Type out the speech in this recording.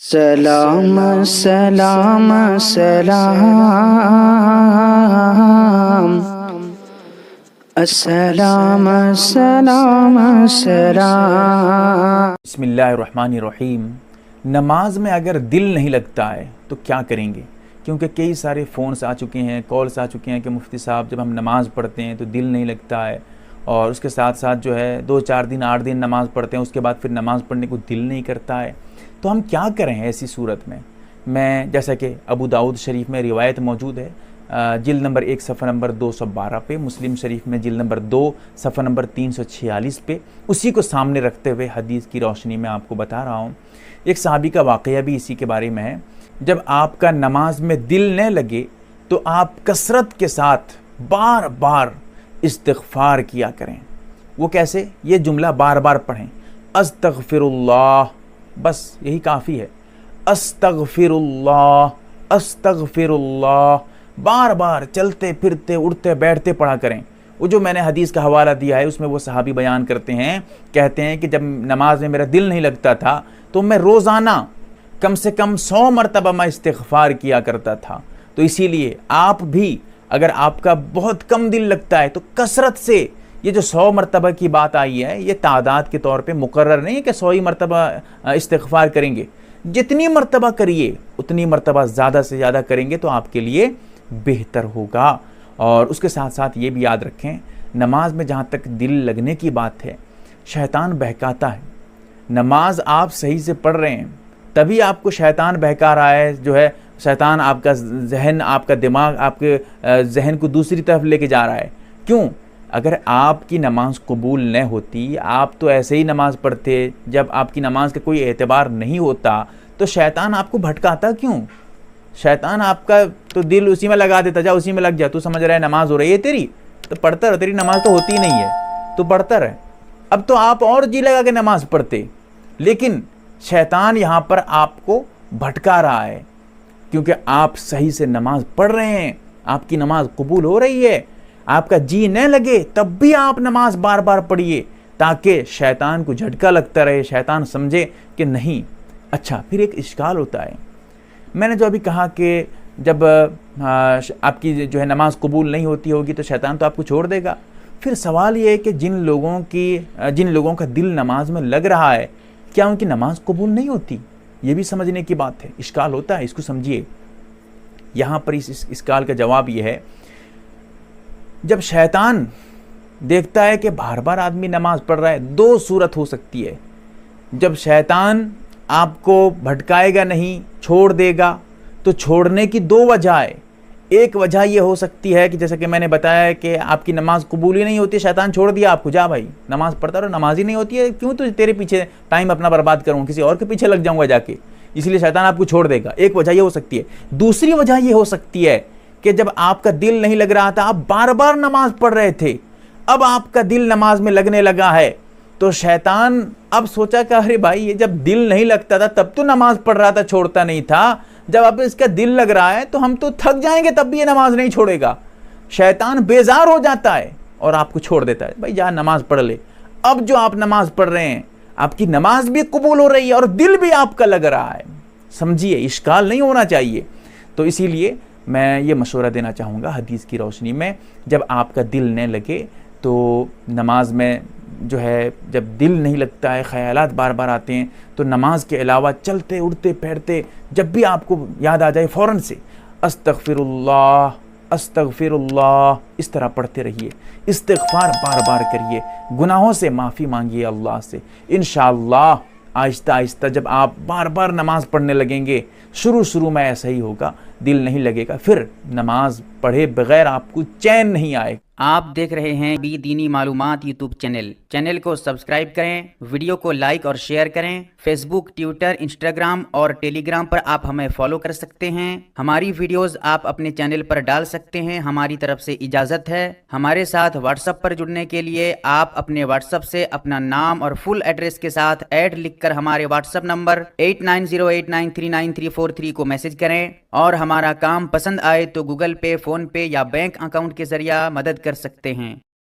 سلام سلام سلام السلام السلام السلام۔ بسم اللہ الرحمن الرحیم۔ نماز میں اگر دل نہیں لگتا ہے تو کیا کریں گے؟ کیونکہ کئی سارے فونز آ چکے ہیں، کالز آ چکے ہیں کہ مفتی صاحب جب ہم نماز پڑھتے ہیں تو دل نہیں لگتا ہے، اور اس کے ساتھ ساتھ جو ہے 2-4 دن 8 دن نماز پڑھتے ہیں، اس کے بعد پھر نماز پڑھنے کو دل نہیں کرتا ہے، تو ہم کیا کریں ایسی صورت میں؟ میں جیسا کہ ابو داؤد شریف میں روایت موجود ہے، جلد نمبر 1 صفحہ نمبر 212 پہ، مسلم شریف میں جلد نمبر 2 صفحہ نمبر 346 پہ، اسی کو سامنے رکھتے ہوئے حدیث کی روشنی میں آپ کو بتا رہا ہوں۔ ایک صحابی کا واقعہ بھی اسی کے بارے میں ہے۔ جب آپ کا نماز میں دل نہ لگے تو آپ کثرت کے ساتھ بار بار استغفار کیا کریں۔ وہ کیسے؟ یہ جملہ بار بار پڑھیں، استغفر اللہ، بس یہی کافی ہے، استغفر اللہ استغفر اللہ، بار بار چلتے پھرتے اٹھتے بیٹھتے پڑھا کریں۔ وہ جو میں نے حدیث کا حوالہ دیا ہے اس میں وہ صحابی بیان کرتے ہیں، کہتے ہیں کہ جب نماز میں میرا دل نہیں لگتا تھا تو میں روزانہ کم سے کم 100 مرتبہ میں استغفار کیا کرتا تھا۔ تو اسی لیے آپ بھی اگر آپ کا بہت کم دل لگتا ہے تو کثرت سے، یہ جو 100 مرتبہ کی بات آئی ہے یہ تعداد کے طور پہ مقرر نہیں ہے کہ 100 ہی مرتبہ استغفار کریں گے، جتنی مرتبہ کریے اتنی مرتبہ زیادہ سے زیادہ کریں گے تو آپ کے لیے بہتر ہوگا۔ اور اس کے ساتھ ساتھ یہ بھی یاد رکھیں، نماز میں جہاں تک دل لگنے کی بات ہے، شیطان بہکاتا ہے۔ نماز آپ صحیح سے پڑھ رہے ہیں تبھی آپ کو شیطان بہکا رہا ہے، جو ہے شیطان آپ کا ذہن، آپ کا دماغ، آپ کے ذہن کو دوسری طرف لے کے جا رہا ہے۔ کیوں؟ اگر آپ کی نماز قبول نہ ہوتی، آپ تو ایسے ہی نماز پڑھتے، جب آپ کی نماز کا کوئی اعتبار نہیں ہوتا تو شیطان آپ کو بھٹکاتا کیوں؟ شیطان آپ کا تو دل اسی میں لگا دیتا، جا اسی میں لگ جا، تو سمجھ رہا ہے نماز ہو رہی ہے تیری تو پڑھتا رہ، تیری نماز تو ہوتی ہی نہیں ہے تو پڑھتا رہ۔ اب تو آپ اور جی لگا کے نماز پڑھتے، لیکن شیطان یہاں پر آپ کو بھٹکا رہا ہے کیونکہ آپ صحیح سے نماز پڑھ رہے ہیں، آپ کی نماز قبول ہو رہی ہے۔ آپ کا جی نہ لگے تب بھی آپ نماز بار بار پڑھیے تاکہ شیطان کو جھٹکا لگتا رہے، شیطان سمجھے کہ نہیں۔ اچھا، پھر ایک اشکال ہوتا ہے، میں نے جو ابھی کہا کہ جب آپ کی جو ہے نماز قبول نہیں ہوتی ہوگی تو شیطان تو آپ کو چھوڑ دے گا۔ پھر سوال یہ ہے کہ جن لوگوں کا دل نماز میں لگ رہا ہے، کیا ان کی نماز قبول نہیں ہوتی؟ یہ بھی سمجھنے کی بات ہے، اشکال ہوتا ہے، اس کو سمجھیے۔ یہاں پر اس اشکال کا جواب یہ ہے، جب شیطان دیکھتا ہے کہ بار بار آدمی نماز پڑھ رہا ہے، 2 صورت ہو سکتی ہے۔ جب شیطان آپ کو بھٹکائے گا نہیں، چھوڑ دے گا، تو چھوڑنے کی 2 وجہ ہے۔ ایک وجہ یہ ہو سکتی ہے کہ جیسا کہ میں نے بتایا کہ آپ کی نماز قبول ہی نہیں ہوتی، شیطان چھوڑ دیا آپ کو، جا بھائی نماز پڑھتا رہو، نماز ہی نہیں ہوتی ہے، کیوں تو تیرے پیچھے ٹائم اپنا برباد کروں، کسی اور کے پیچھے لگ جاؤں گا جا کے، اس لیے شیطان آپ کو چھوڑ دے گا۔ ایک وجہ یہ ہو سکتی ہے۔ دوسری وجہ یہ ہو سکتی ہے کہ جب آپ کا دل نہیں لگ رہا تھا، آپ بار بار نماز پڑھ رہے تھے، اب آپ کا دل نماز میں لگنے لگا ہے، تو شیطان اب سوچا کہ ارے بھائی یہ جب دل نہیں لگتا تھا تب تو نماز پڑھ رہا تھا، چھوڑتا نہیں تھا، جب اب اس کا دل لگ رہا ہے تو ہم تو تھک جائیں گے تب بھی یہ نماز نہیں چھوڑے گا۔ شیطان بیزار ہو جاتا ہے اور آپ کو چھوڑ دیتا ہے، بھائی جا نماز پڑھ لے۔ اب جو آپ نماز پڑھ رہے ہیں، آپ کی نماز بھی قبول ہو رہی ہے اور دل بھی آپ کا لگ رہا ہے۔ سمجھیے، اشکال نہیں ہونا چاہیے۔ تو اسی لیے میں یہ مشورہ دینا چاہوں گا حدیث کی روشنی میں، جب آپ کا دل نہ لگے تو نماز میں جو ہے جب دل نہیں لگتا ہے، خیالات بار بار آتے ہیں، تو نماز کے علاوہ چلتے اٹھتے پھرتے جب بھی آپ کو یاد آ جائے فوراً سے استغفر اللہ استغفر اللہ اس طرح پڑھتے رہیے، استغفار بار بار کریے، گناہوں سے معافی مانگیے اللہ سے۔ انشاءاللہ آہستہ آہستہ جب آپ بار بار نماز پڑھنے لگیں گے، شروع میں ایسا ہی ہوگا، دل نہیں لگے گا، پھر نماز پڑھے بغیر آپ کو چین نہیں آئے۔ آپ دیکھ رہے ہیں بی دینی معلومات یوٹیوب چینل کو سبسکرائب کریں، ویڈیو کو لائک اور شیئر کریں۔ فیس بک، ٹویٹر، انسٹاگرام اور ٹیلی گرام پر آپ ہمیں فالو کر سکتے ہیں۔ ہماری ویڈیوز آپ اپنے چینل پر ڈال سکتے ہیں، ہماری طرف سے اجازت ہے۔ ہمارے ساتھ واٹس ایپ پر جڑنے کے لیے آپ اپنے واٹس ایپ سے اپنا نام اور فل ایڈریس کے ساتھ ایڈ لکھ کر ہمارے واٹس ایپ نمبر 8908939343 کو میسج کریں، اور ہمارا کام پسند آئے تو گوگل پے، فون پے یا بینک اکاؤنٹ کے ذریعہ مدد کر سکتے ہیں۔